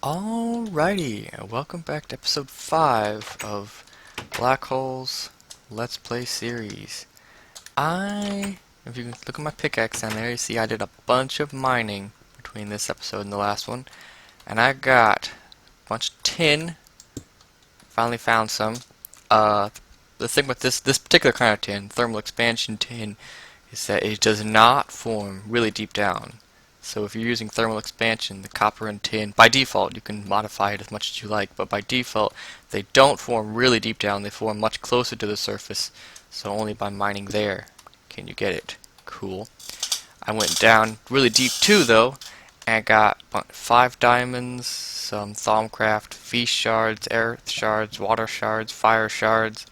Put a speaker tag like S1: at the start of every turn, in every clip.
S1: Alrighty, welcome back to episode 5 of Black Holes Let's Play series. If you look at my pickaxe down there, you see I did a bunch of mining between this episode and the last one. And I got a bunch of tin, finally found some. The thing with this particular kind of tin, thermal expansion tin, is that it does not form really deep down. So if you're using thermal expansion, the copper and tin, by default, you can modify it as much as you like, but by default, they don't form really deep down, they form much closer to the surface, so only by mining there can you get it. Cool. I went down really deep too, though, and got 5 diamonds, some Thaumcraft, V shards, earth shards, water shards, fire shards.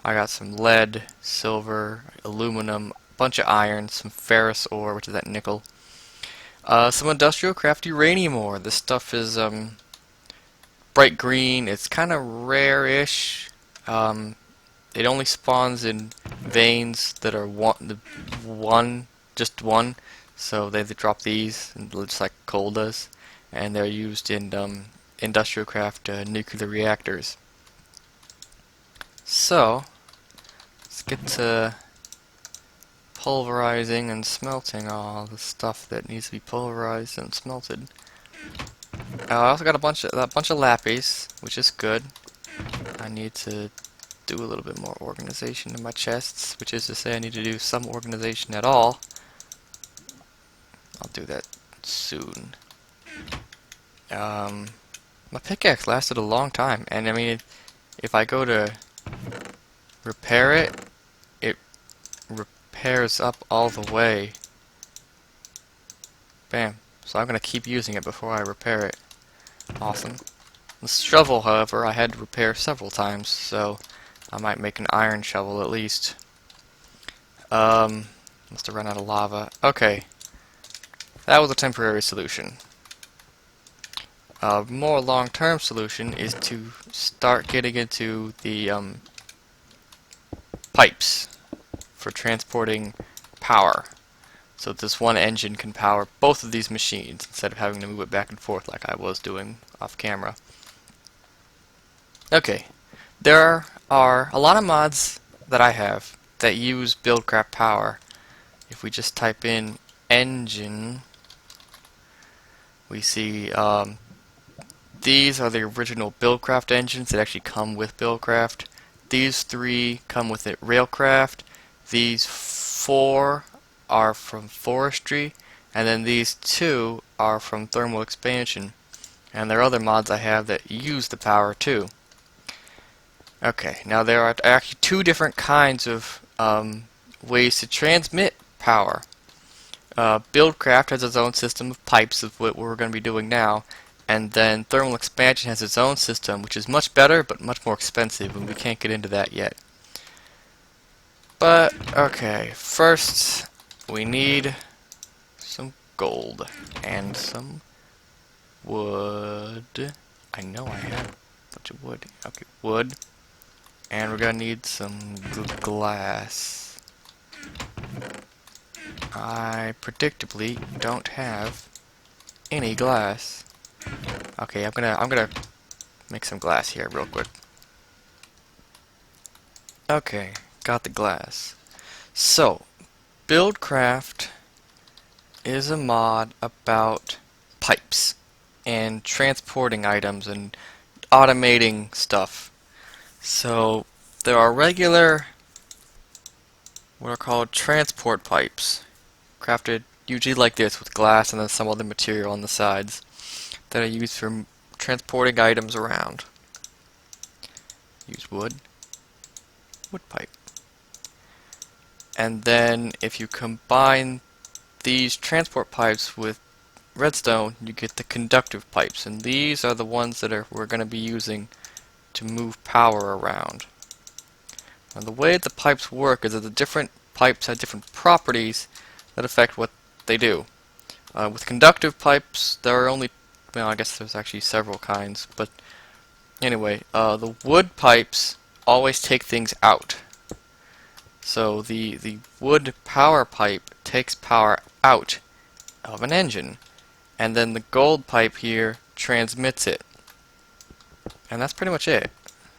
S1: I got some lead, silver, aluminum, a bunch of iron, some ferrous ore, which is that nickel. Some industrial craft uranium ore. This stuff is bright green. It's kind of rare-ish. It only spawns in veins that are just one. So they drop these, and just like coal does, and they're used in industrial craft nuclear reactors. So let's get to pulverizing and smelting all the stuff that needs to be pulverized and smelted. I also got a bunch of lappies, which is good. I need to do a little bit more organization in my chests, which is to say I need to do some organization at all. I'll do that soon. My pickaxe lasted a long time, and I mean, if I go to repair it, it repairs up all the way. Bam. So I'm going to keep using it before I repair it. Awesome. The shovel, however, I had to repair several times, so I might make an iron shovel at least. Must have run out of lava. Okay. That was a temporary solution. A more long-term solution is to start getting into the pipes for transporting power. So this one engine can power both of these machines instead of having to move it back and forth like I was doing off camera. Okay, there are a lot of mods that I have that use Buildcraft power. If we just type in engine, we see these are the original Buildcraft engines that actually come with Buildcraft. These 3 come with it Railcraft. These 4 are from Forestry, and then these 2 are from Thermal Expansion. And there are other mods I have that use the power too. Okay, now there are actually 2 different kinds of ways to transmit power. Buildcraft has its own system of pipes, of what we're going to be doing now, and then Thermal Expansion has its own system, which is much better but much more expensive, and we can't get into that yet. But, okay, first we need some gold and some wood. I know I have a bunch of wood. Okay, wood. And we're gonna need some glass. I predictably don't have any glass. Okay, I'm gonna make some glass here real quick. Okay, got the glass. So, Buildcraft is a mod about pipes and transporting items and automating stuff. So, there are regular, what are called transport pipes, crafted usually like this with glass and then some other material on the sides, that are used for transporting items around. Use wood pipe. And then if you combine these transport pipes with redstone, you get the conductive pipes, and these are the ones that we're going to be using to move power around. Now the way the pipes work is that the different pipes have different properties that affect what they do. With conductive pipes, there are only, well, I guess there's actually several kinds, but anyway, the wood pipes always take things out. So the wood power pipe takes power out of an engine, and then the gold pipe here transmits it. And that's pretty much it,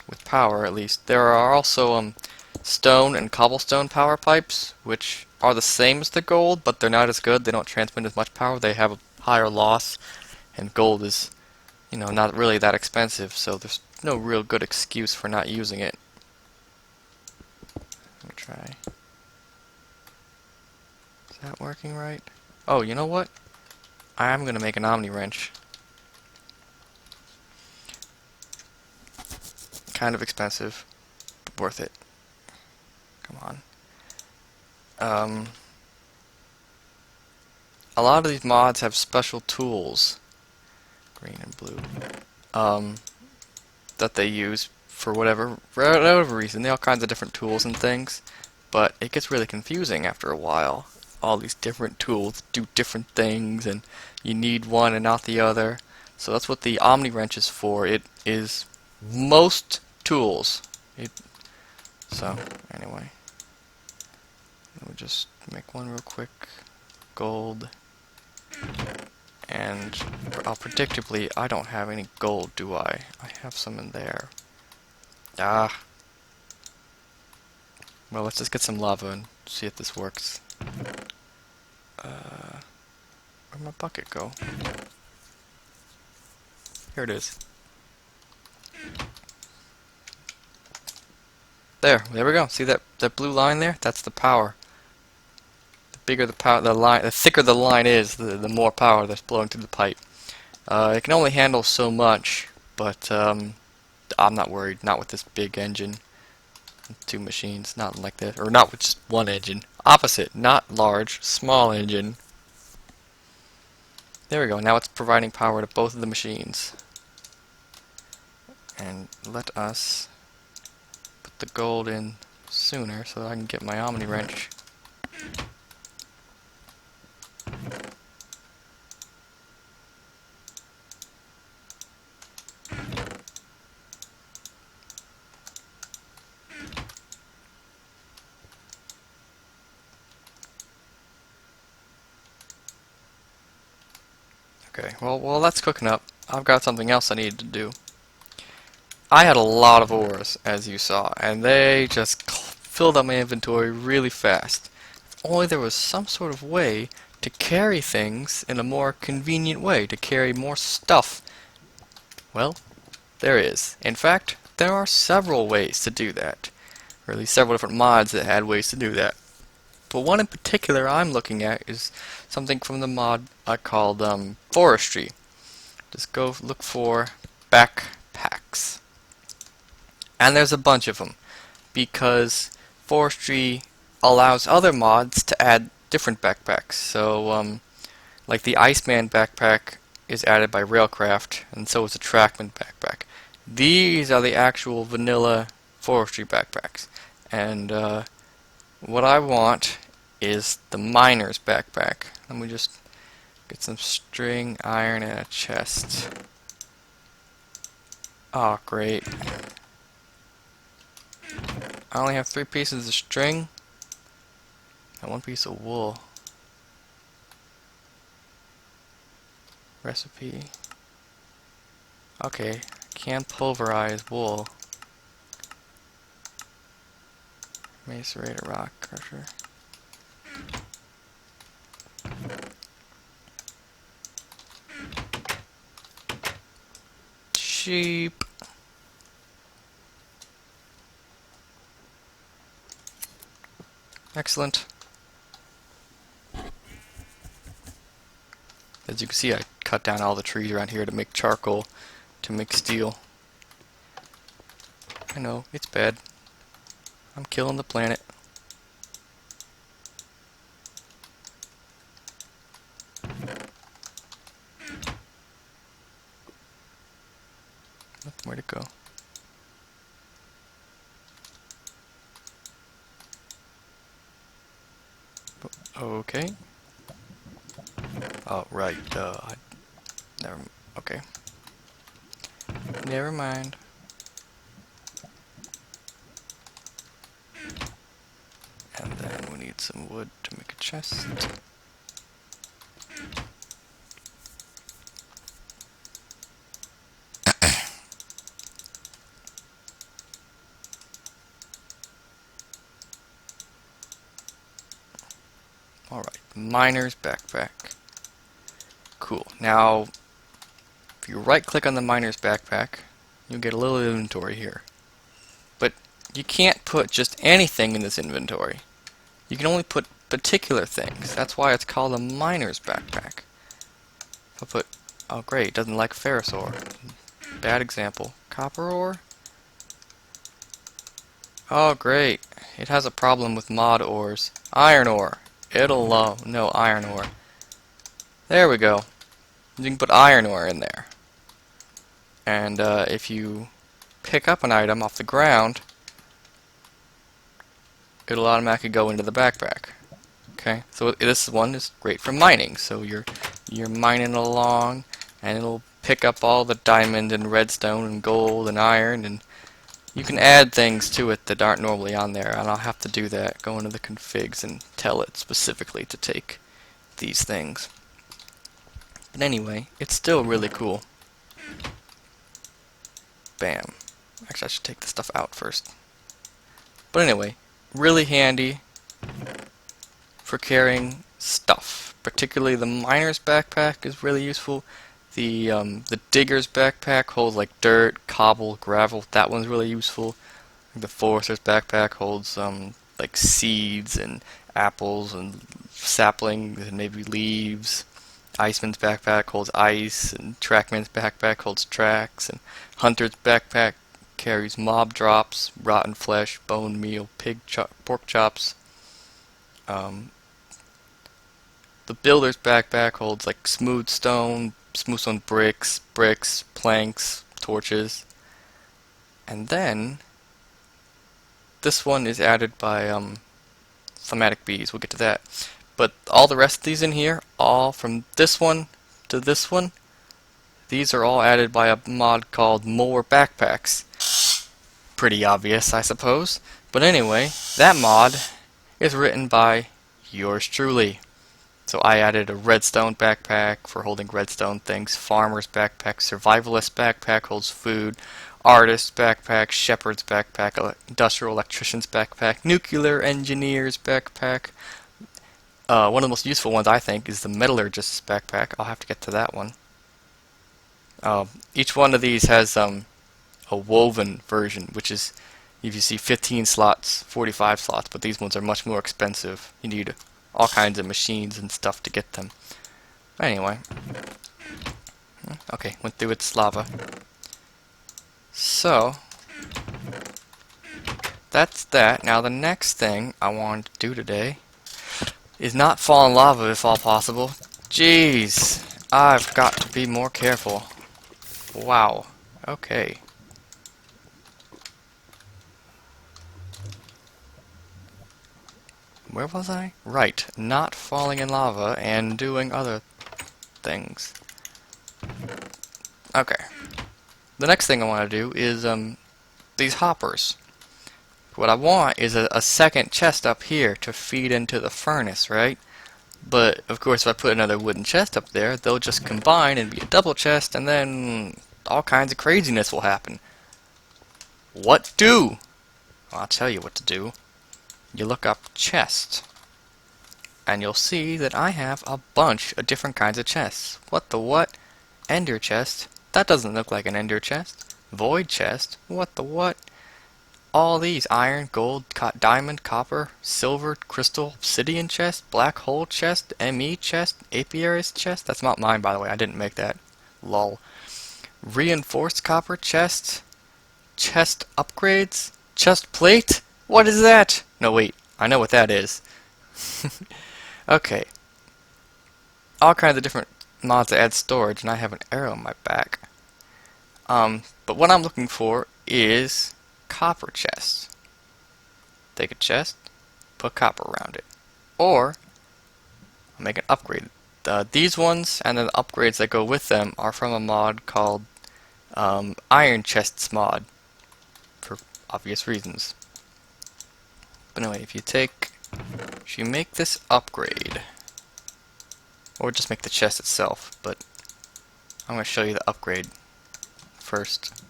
S1: with power at least. There are also stone and cobblestone power pipes, which are the same as the gold, but they're not as good. They don't transmit as much power. They have a higher loss, and gold is, not really that expensive, so there's no real good excuse for not using it. Let me try. Is that working right? Oh, you know what? I'm gonna make an Omni wrench. Kind of expensive, but worth it. Come on. A lot of these mods have special tools, green and blue, that they use for whatever reason. They have all kinds of different tools and things, but it gets really confusing after a while. All these different tools do different things, and you need one and not the other. So that's what the Omni wrench is for. It is most tools. So anyway, we'll just make one real quick. Gold. And predictably, I don't have any gold, do I? I have some in there. Ah. Well, let's just get some lava and see if this works. Where'd my bucket go? Here it is. There we go. See that blue line there? That's the power. The bigger the power, the thicker the line is, the more power that's flowing through the pipe. It can only handle so much, but I'm not worried. Not with this big engine. 2 machines, not like this, or not with just one engine. Opposite, not large, small engine. There we go. Now it's providing power to both of the machines. And let us put the gold in sooner so that I can get my Omni wrench. Okay, well that's cooking up. I've got something else I need to do. I had a lot of ores, as you saw, and they just filled up my inventory really fast. If only there was some sort of way to carry things in a more convenient way, to carry more stuff. Well, there is. In fact, there are several ways to do that. Or at least several different mods that had ways to do that. But one in particular I'm looking at is something from the mod I called Forestry. Just go look for backpacks. And there's a bunch of them, because Forestry allows other mods to add different backpacks. So, like the Iceman backpack is added by Railcraft, and so is the Trackman backpack. These are the actual vanilla Forestry backpacks. And what I want is the Miner's backpack. Let me just get some string, iron, and a chest. Oh, great. I only have 3 pieces of string and 1 piece of wool. Recipe. Okay, can pulverize wool. Macerator rock crusher. Sheep. Excellent. As you can see, I cut down all the trees around here to make charcoal, to make steel. I know, it's bad. I'm killing the planet. Where to go? Okay. Oh, right. Okay. Never mind. And then we need some wood to make a chest. Alright, miner's backpack. Cool. Now, if you right click on the miner's backpack, you'll get a little inventory here. But you can't put just anything in this inventory. You can only put particular things. That's why it's called a miner's backpack. If I put, oh great, it doesn't like ferrous ore. Bad example. Copper ore? Oh great, it has a problem with mod ores. Iron ore. It'll no iron ore. There we go. You can put iron ore in there. And if you pick up an item off the ground, it'll automatically go into the backpack. Okay, so this one is great for mining. So you're mining along, and it'll pick up all the diamond and redstone and gold and iron, and you can add things to it that aren't normally on there. And I'll have to do that. Go into the configs and tell it specifically to take these things. But anyway, it's still really cool. Bam. Actually, I should take the stuff out first. But anyway, really handy for carrying stuff. Particularly the miner's backpack is really useful. The digger's backpack holds like dirt, cobble, gravel. That one's really useful. The forester's backpack holds like seeds and apples and saplings and maybe leaves. Iceman's backpack holds ice, and Trackman's backpack holds tracks, and Hunter's backpack carries mob drops, rotten flesh, bone meal, pork chops. The builder's backpack holds like smooth stone bricks, planks, torches. And then this one is added by phlegmatic bees. We'll get to that. But all the rest of these in here, all from this one to this one, these are all added by a mod called More Backpacks. Pretty obvious, I suppose. But anyway, that mod is written by yours truly. So I added a redstone backpack for holding redstone things, farmer's backpack, survivalist backpack holds food, artist backpack, shepherd's backpack, industrial electrician's backpack, nuclear engineer's backpack. One of the most useful ones, I think, is the metallurgist's backpack. I'll have to get to that one. Each one of these has a woven version, which is, if you see 15 slots, 45 slots, but these ones are much more expensive. You need all kinds of machines and stuff to get them. Anyway. Okay, went through its lava. So, that's that. Now the next thing I want to do today is not fall in lava if all possible. Jeez, I've got to be more careful. Wow. Okay. Where was I? Right, not falling in lava and doing other things. Okay. The next thing I want to do is these hoppers. What I want is a second chest up here to feed into the furnace, right? But, of course, if I put another wooden chest up there, they'll just combine and be a double chest, and then all kinds of craziness will happen. What do? Well, I'll tell you what to do. You look up chest, and you'll see that I have a bunch of different kinds of chests. What the what? Ender chest? That doesn't look like an ender chest. Void chest? What the what? All these iron, gold, diamond, copper, silver, crystal, obsidian chest, black hole chest, ME chest, apiary's chest. That's not mine, by the way. I didn't make that. Lol. Reinforced copper chest, chest upgrades, chest plate. What is that? No, wait. I know what that is. Okay. All kinds of different mods that add storage, and I have an arrow on my back. But what I'm looking for is copper chests. Take a chest, put copper around it. Or, I'll make an upgrade. These ones and then the upgrades that go with them are from a mod called Iron Chests mod, for obvious reasons. But anyway, if you make this upgrade, or just make the chest itself, but I'm going to show you the upgrade first.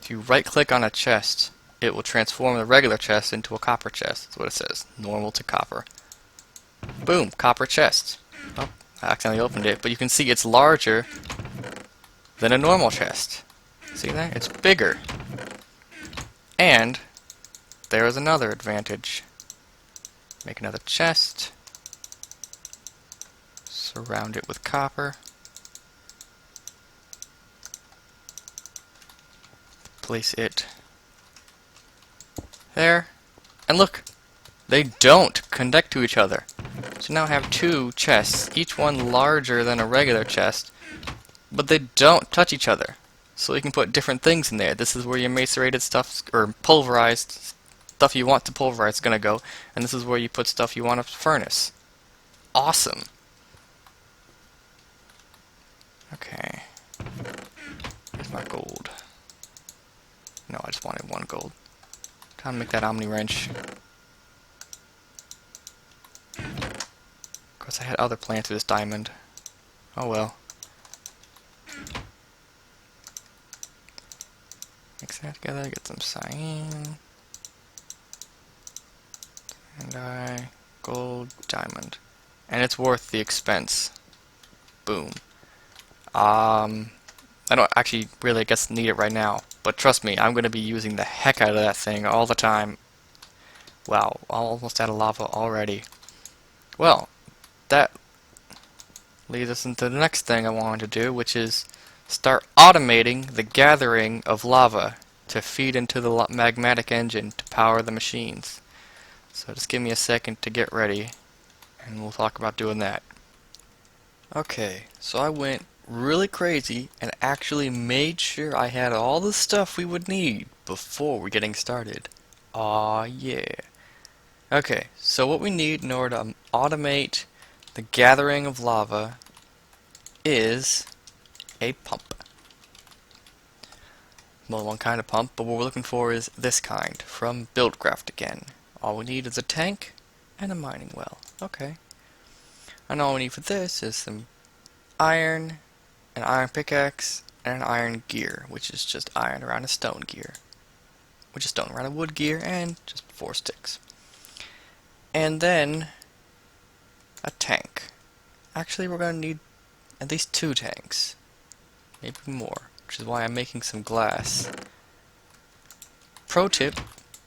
S1: If you right click on a chest, it will transform the regular chest into a copper chest. That's what it says. Normal to copper. Boom, copper chest. Oh, I accidentally opened it, but you can see it's larger than a normal chest. See that? It's bigger. And there is another advantage. Make another chest. Surround it with copper. Place it there. And look! They don't connect to each other. So now I have two chests, each one larger than a regular chest, but they don't touch each other. So you can put different things in there. This is where your macerated stuff, or pulverized stuff you want to pulverize is going to go, and this is where you put stuff you want to furnace. Awesome! Okay. Here's my gold. No, I just wanted one gold. Time to make that Omni wrench. Of course, I had other plans for this diamond. Oh well. Mix that together, get some cyan. And gold, diamond. And it's worth the expense. Boom. I don't actually really, I guess, need it right now. But trust me, I'm going to be using the heck out of that thing all the time. Wow, almost out of lava already. Well, that leads us into the next thing I wanted to do, which is start automating the gathering of lava to feed into the magmatic engine to power the machines. So just give me a second to get ready, and we'll talk about doing that. Okay, so I went really crazy and actually made sure I had all the stuff we would need before we're getting started. Aw, yeah. Okay, so what we need in order to automate the gathering of lava is a pump. Well, one kind of pump, but what we're looking for is this kind, from Buildcraft again. All we need is a tank and a mining well. Okay. And all we need for this is some iron, an iron pickaxe, and an iron gear, which is just iron around a stone gear. Which is stone around a wood gear, and just 4 sticks. And then a tank. Actually, we're going to need at least 2 tanks. Maybe more, which is why I'm making some glass. Pro tip,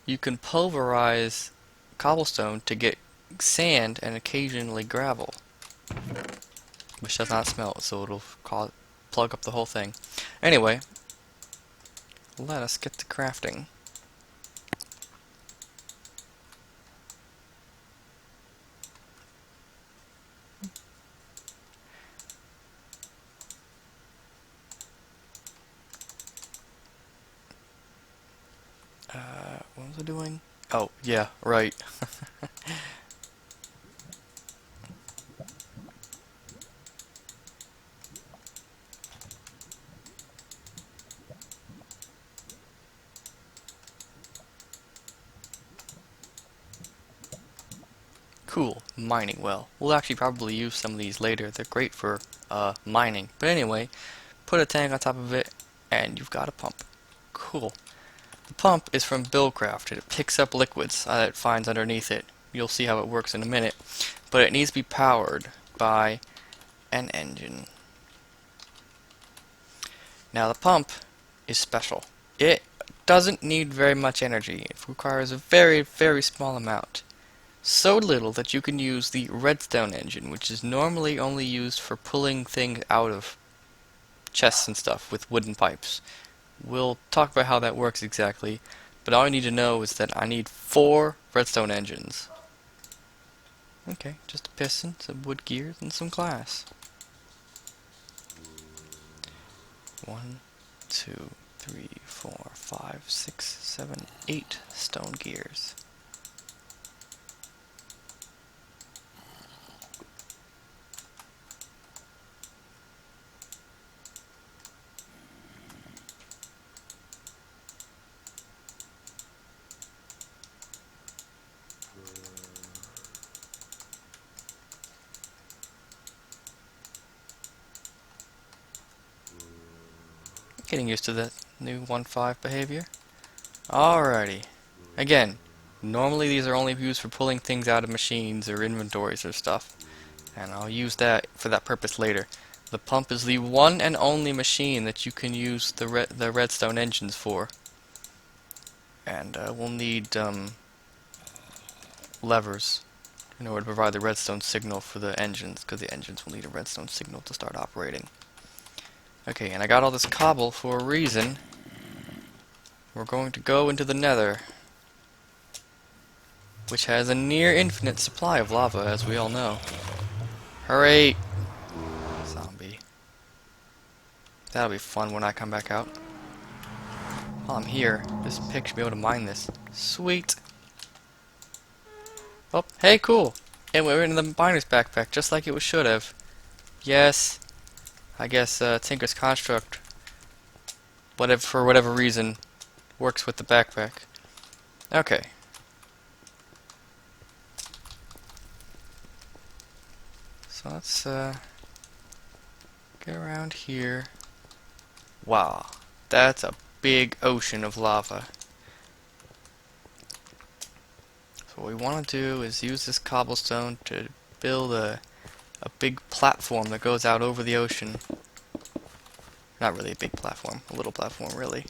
S1: you can pulverize cobblestone to get sand and occasionally gravel, which does not smell, so it'll plug up the whole thing. Anyway, let us get to crafting. What was I doing? Oh, yeah, right. Cool, mining well. We'll actually probably use some of these later. They're great for mining. But anyway, put a tank on top of it, and you've got a pump. Cool. The pump is from Buildcraft. It picks up liquids that it finds underneath it. You'll see how it works in a minute. But it needs to be powered by an engine. Now the pump is special. It doesn't need very much energy. It requires a very, very small amount. So little that you can use the redstone engine, which is normally only used for pulling things out of chests and stuff with wooden pipes. We'll talk about how that works exactly, but all you need to know is that I need 4 redstone engines. Okay, just a piston, some wood gears, and some glass. 1, 2, 3, 4, 5, 6, 7, 8 stone gears. Getting used to the new 1.5 behavior. Alrighty. Again, Normally these are only used for pulling things out of machines or inventories or stuff, and I'll use that for that purpose later. The pump is the one and only machine that you can use the redstone engines for. And we'll need levers in order to provide the redstone signal for the engines, because the engines will need a redstone signal to start operating. Okay, and I got all this cobble for a reason. We're going to go into the Nether, which has a near infinite supply of lava, as we all know. Hurry! Zombie. That'll be fun when I come back out. While I'm here, this pick should be able to mine this. Sweet! Oh, hey, cool! And we're in the miner's backpack, just like it should have. Yes. I guess Tinker's Construct, for whatever reason, works with the backpack. Okay. So let's get around here. Wow, that's a big ocean of lava. So what we want to do is use this cobblestone to build a big platform that goes out over the ocean. Not really a big platform, a little platform really.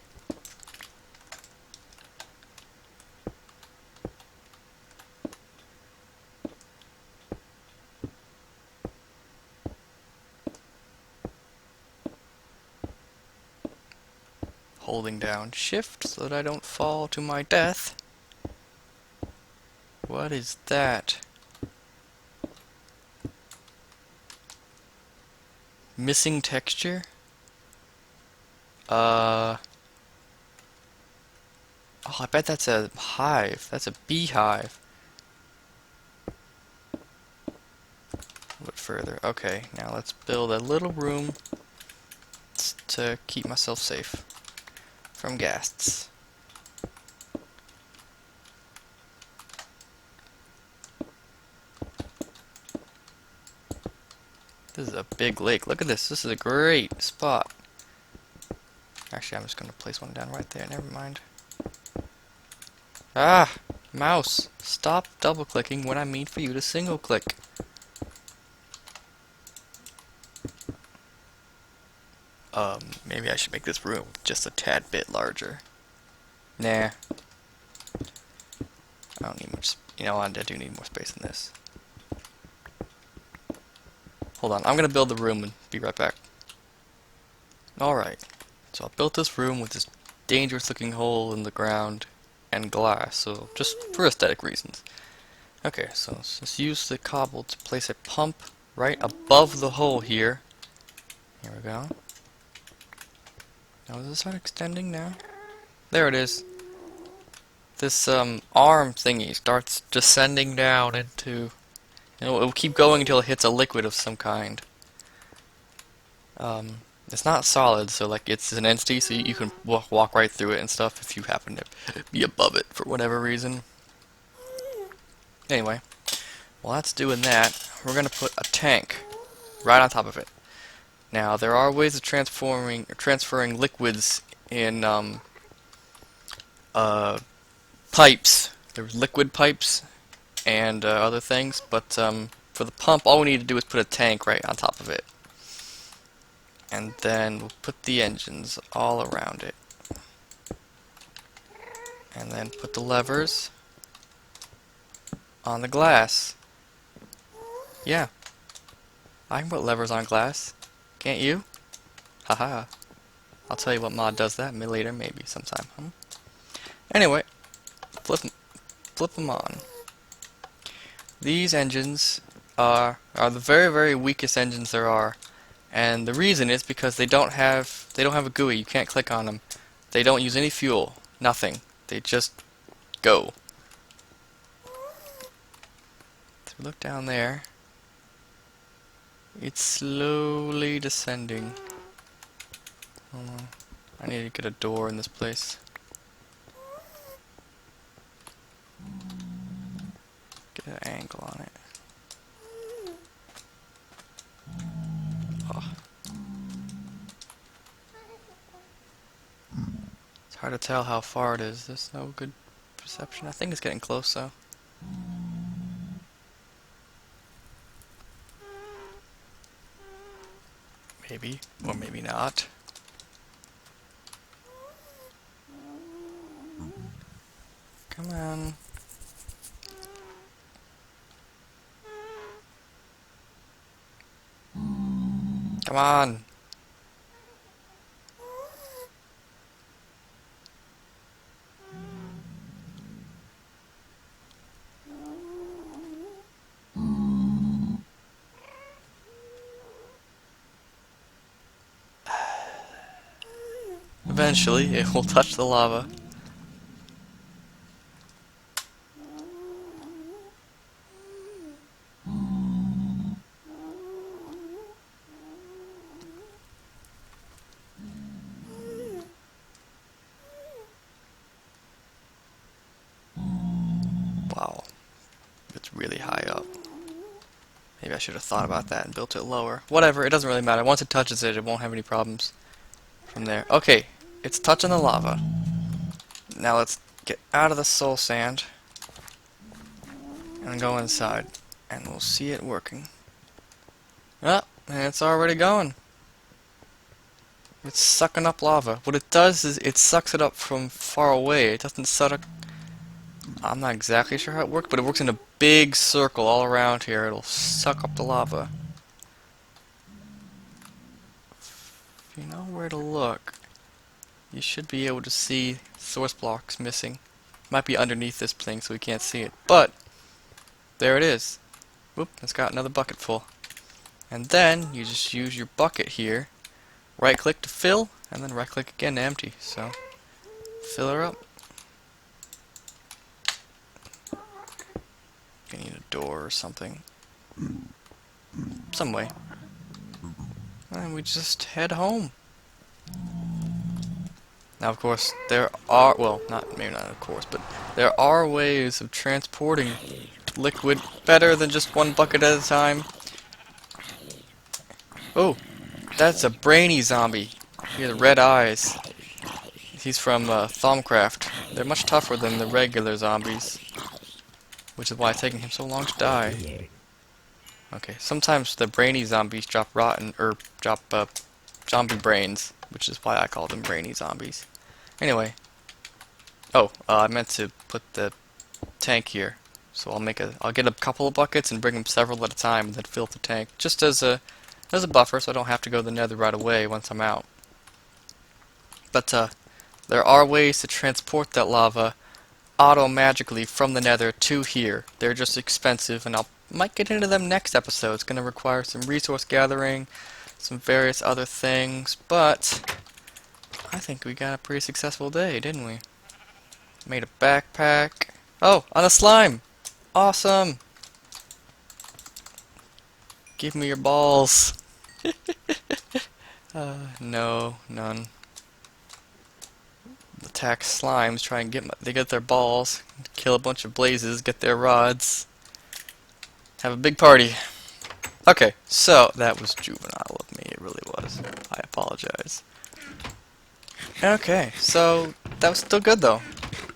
S1: Holding down shift so that I don't fall to my death. What is that? Missing texture? Oh, I bet that's a hive. That's a beehive. A bit further. Okay, now let's build a little room to keep myself safe from ghasts. This is a big lake. Look at this. This is a great spot. Actually, I'm just going to place one down right there. Never mind. Ah! Mouse! Stop double-clicking when I mean for you to single-click. Maybe I should make this room just a tad bit larger. Nah. I don't need much. You know, I do need more space than this. Hold on, I'm gonna build the room and be right back. Alright. So I built this room with this dangerous looking hole in the ground and glass, so just for aesthetic reasons. Okay, so let's use the cobble to place a pump right above the hole here. Here we go. Now does it start extending now? There it is. This arm thingy starts descending down into... It'll keep going until it hits a liquid of some kind. It's not solid, so like it's an entity, so you can walk right through it and stuff if you happen to be above it for whatever reason. Anyway, while that's doing that, we're gonna put a tank right on top of it. Now there are ways of transferring liquids in pipes. There's liquid pipes and other things, but for the pump, all we need to do is put a tank right on top of it. And then we'll put the engines all around it. And then put the levers on the glass. Yeah. I can put levers on glass. Can't you? Haha. I'll tell you what mod does that later, maybe sometime. Anyway, flip them on. These engines are the very, very weakest engines there are. And the reason is because they don't have a GUI. You can't click on them. They don't use any fuel. Nothing. They just go. So look down there. It's slowly descending. Hold on. I need to get a door in this place. Get an angle on it. Oh. It's hard to tell how far it is. There's no good Perception. I think it's getting close though. Maybe, or maybe not. Come on. Come on. Eventually, it will touch the lava. Wow. It's really high up. Maybe I should have thought about that and built it lower. Whatever, it doesn't really matter. Once it touches it, it won't have any problems from there. Okay, it's touching the lava. Now let's get out of the soul sand and go inside, and we'll see it working. Ah, and it's already going. It's sucking up lava. What it does is it sucks it up from far away. It doesn't suck. I'm not exactly sure how it works, but it works in a big circle all around here. It'll suck up the lava. If you know where to look, you should be able to see source blocks missing. Might be underneath this thing so we can't see it. But there it is. Whoop, it's got another bucket full. And then you just use your bucket here. Right click to fill, and then right click again to empty. So fill her up. You need a door or something. Some way. And we just head home. Now, of course, there are, well, maybe not of course, but there are ways of transporting liquid better than just one bucket at a time. Oh, that's a brainy zombie. He has red eyes. He's from Thaumcraft. They're much tougher than the regular zombies, which is why it's taking him so long to die. Okay, sometimes the brainy zombies drop zombie brains, which is why I call them brainy zombies. Anyway, I meant to put the tank here, so I'll get a couple of buckets and bring them several at a time, and then fill the tank just as a buffer, so I don't have to go to the Nether right away once I'm out. But there are ways to transport that lava auto-magically from the Nether to here. They're just expensive, and I might get into them next episode. It's going to require some resource gathering, some various other things, but I think we got a pretty successful day, didn't we? Made a backpack. Oh, on a slime! Awesome! Give me your balls. No, none. Attack slimes, try and they get their balls, kill a bunch of blazes, get their rods, have a big party. Okay, so that was juvenile of me, it really was. I apologize. Okay, so that was still good though.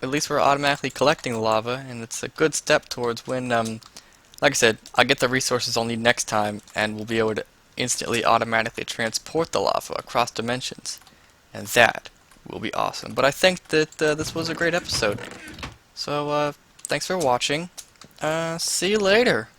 S1: At least we're automatically collecting the lava, and it's a good step towards when, like I said, I'll get the resources I'll need next time, and we'll be able to instantly automatically transport the lava across dimensions. And that will be awesome. But I think that this was a great episode. So, thanks for watching. See you later.